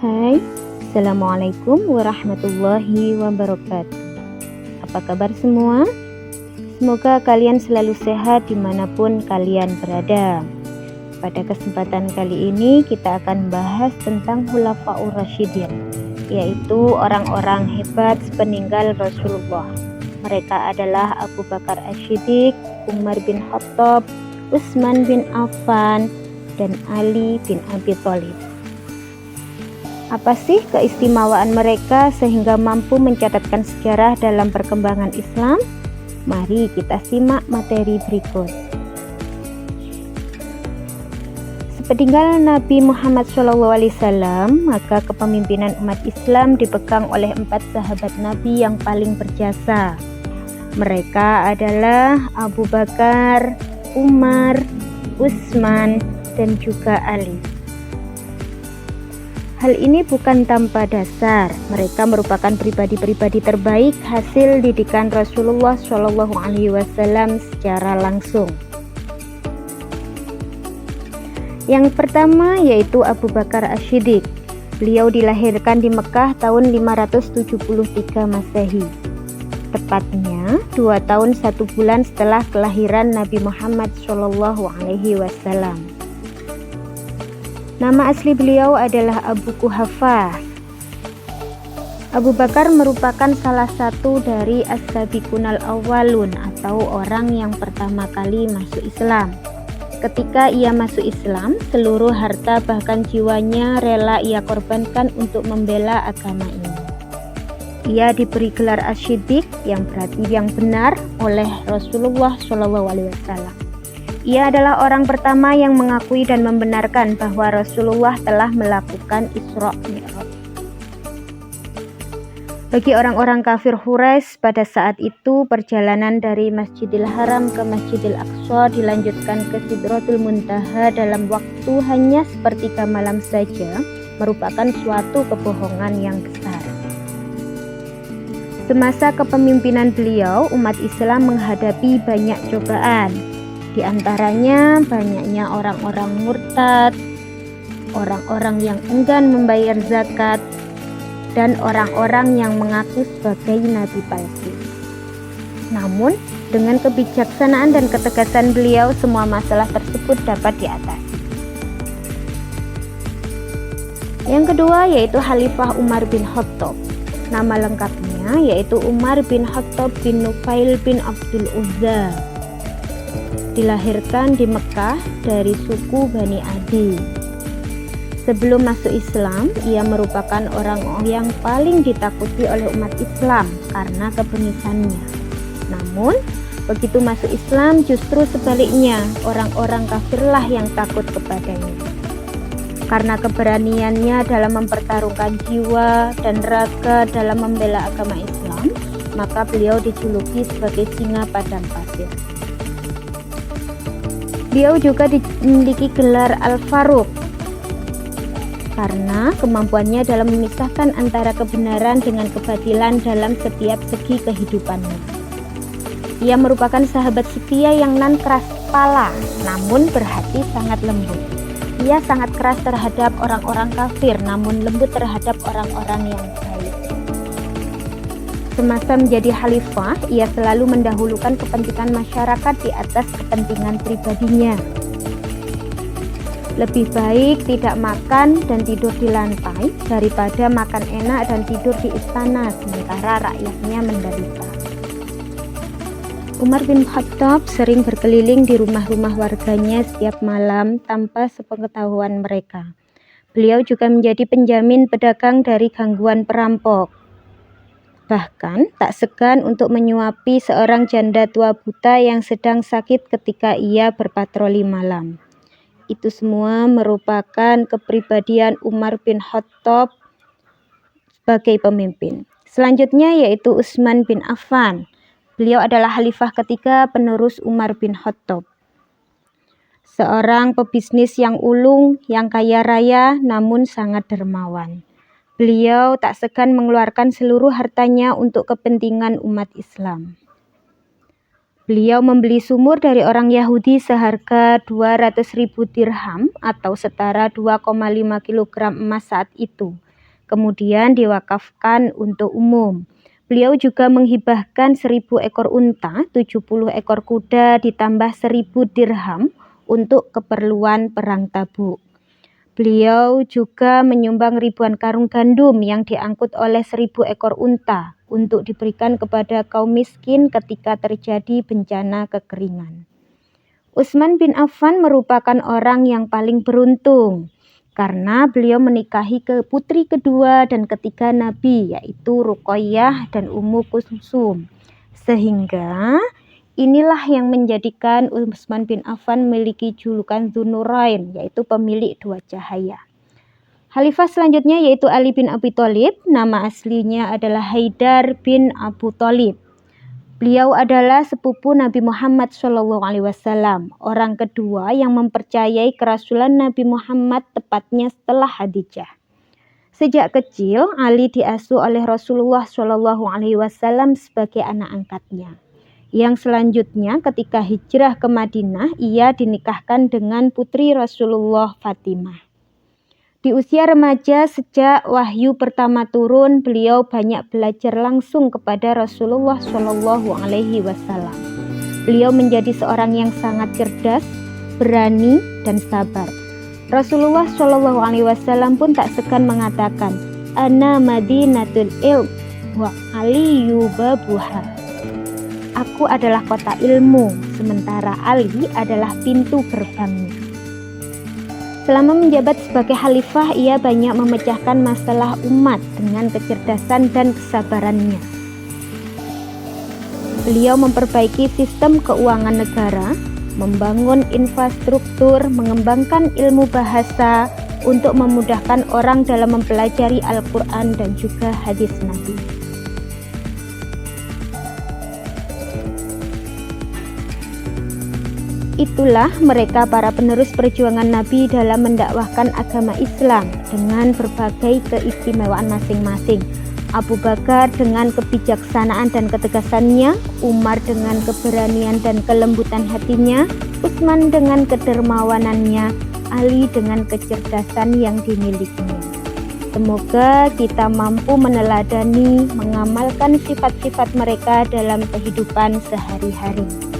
Hai, Assalamualaikum warahmatullahi wabarakatuh. Apa kabar semua? Semoga kalian selalu sehat dimanapun kalian berada. Pada kesempatan kali ini kita akan bahas tentang Khulafaur Rasyidin, yaitu orang-orang hebat sepeninggal Rasulullah. Mereka adalah Abu Bakar As-Siddiq, Umar bin Khattab, Utsman bin Affan, dan Ali bin Abi Thalib. Apa sih keistimewaan mereka sehingga mampu mencatatkan sejarah dalam perkembangan Islam? Mari kita simak materi berikut. Sepeninggal Nabi Muhammad SAW, maka kepemimpinan umat Islam dipegang oleh 4 sahabat Nabi yang paling berjasa. Mereka adalah Abu Bakar, Umar, Utsman, dan juga Ali. Hal ini bukan tanpa dasar. Mereka merupakan pribadi-pribadi terbaik hasil didikan Rasulullah SAW secara langsung. Yang pertama yaitu Abu Bakar As-Siddiq. Beliau dilahirkan di Mekah tahun 573 Masehi. Tepatnya 2 tahun 1 bulan setelah kelahiran Nabi Muhammad SAW. Nama asli beliau adalah Abu Quhafah. Abu Bakar merupakan salah satu dari as-sabiqunal awwalun atau orang yang pertama kali masuk Islam. Ketika ia masuk Islam, seluruh harta bahkan jiwanya rela ia korbankan untuk membela agama ini. Ia diberi gelar As-Siddiq yang berarti yang benar oleh Rasulullah SAW. Ia adalah orang pertama yang mengakui dan membenarkan bahwa Rasulullah telah melakukan Isra Mi'raj. Bagi orang-orang kafir Quraisy pada saat itu, perjalanan dari Masjidil Haram ke Masjidil Aqsa dilanjutkan ke Sidratul Muntaha dalam waktu hanya sepertiga malam saja, merupakan suatu kebohongan yang besar. Semasa kepemimpinan beliau, umat Islam menghadapi banyak cobaan. Di antaranya banyaknya orang-orang murtad, orang-orang yang enggan membayar zakat, dan orang-orang yang mengaku sebagai nabi palsu. Namun, dengan kebijaksanaan dan ketegasan beliau, semua masalah tersebut dapat diatasi. Yang kedua yaitu Khalifah Umar bin Khattab. Nama lengkapnya yaitu Umar bin Khattab bin Nufail bin Abdul Uzza. Dilahirkan di Mekah dari suku Bani Adi. Sebelum masuk Islam, ia merupakan orang yang paling ditakuti oleh umat Islam karena kebengisannya. Namun, begitu masuk Islam justru sebaliknya, orang-orang kafirlah yang takut kepadanya. Karena keberaniannya dalam mempertaruhkan jiwa dan raga dalam membela agama Islam, maka beliau dijuluki sebagai singa padang pasir. Beliau juga memiliki gelar Al-Faruq karena kemampuannya dalam memisahkan antara kebenaran dengan kebatilan dalam setiap segi kehidupannya. Ia merupakan sahabat setia yang nan keras kepala, namun berhati sangat lembut. Ia sangat keras terhadap orang-orang kafir, namun lembut terhadap orang-orang yang baik. Semasa menjadi khalifah, ia selalu mendahulukan kepentingan masyarakat di atas kepentingan pribadinya. Lebih baik tidak makan dan tidur di lantai daripada makan enak dan tidur di istana sementara rakyatnya menderita. Umar bin Khattab sering berkeliling di rumah-rumah warganya setiap malam tanpa sepengetahuan mereka. Beliau juga menjadi penjamin pedagang dari gangguan perampok. Bahkan tak segan untuk menyuapi seorang janda tua buta yang sedang sakit ketika ia berpatroli malam. Itu semua merupakan kepribadian Umar bin Khattab sebagai pemimpin. Selanjutnya yaitu Utsman bin Affan. Beliau adalah khalifah ketiga penerus Umar bin Khattab. Seorang pebisnis yang ulung, yang kaya raya namun sangat dermawan. Beliau tak segan mengeluarkan seluruh hartanya untuk kepentingan umat Islam. Beliau membeli sumur dari orang Yahudi seharga 200.000 dirham atau setara 2,5 kg emas saat itu. kemudian diwakafkan untuk umum. Beliau juga menghibahkan 1000 ekor unta, 70 ekor kuda, ditambah 1000 dirham untuk keperluan perang Tabuk. Beliau juga menyumbang ribuan karung gandum yang diangkut oleh 1000 ekor unta untuk diberikan kepada kaum miskin ketika terjadi bencana kekeringan. Utsman bin Affan merupakan orang yang paling beruntung karena beliau menikahi ke putri kedua dan ketiga Nabi, yaitu Ruqayyah dan Ummu Kulsum. Sehingga inilah yang menjadikan Utsman bin Affan memiliki julukan Dzunurain, yaitu pemilik dua cahaya. Khalifah selanjutnya yaitu Ali bin Abi Thalib, nama aslinya adalah Haidar bin Abu Thalib. Beliau adalah sepupu Nabi Muhammad SAW, orang kedua yang mempercayai kerasulan Nabi Muhammad tepatnya setelah Khadijah. Sejak kecil, Ali diasuh oleh Rasulullah SAW sebagai anak angkatnya. Yang selanjutnya ketika hijrah ke Madinah, ia dinikahkan dengan putri Rasulullah Fatimah. Di usia remaja sejak wahyu pertama turun, beliau banyak belajar langsung kepada Rasulullah SAW. Beliau menjadi seorang yang sangat cerdas, berani, dan sabar. Rasulullah SAW pun tak segan mengatakan, "Ana madinatul ilm wa aliyu babuha." Aku adalah kota ilmu, sementara Ali adalah pintu gerbangnya. Selama menjabat sebagai khalifah, ia banyak memecahkan masalah umat dengan kecerdasan dan kesabarannya. Beliau memperbaiki sistem keuangan negara, membangun infrastruktur, mengembangkan ilmu bahasa untuk memudahkan orang dalam mempelajari Al-Quran dan juga hadis Nabi. Itulah mereka para penerus perjuangan Nabi dalam mendakwahkan agama Islam dengan berbagai keistimewaan masing-masing. Abu Bakar dengan kebijaksanaan dan ketegasannya, Umar dengan keberanian dan kelembutan hatinya, Utsman dengan kedermawanannya, Ali dengan kecerdasan yang dimilikinya. Semoga kita mampu meneladani, mengamalkan sifat-sifat mereka dalam kehidupan sehari-hari.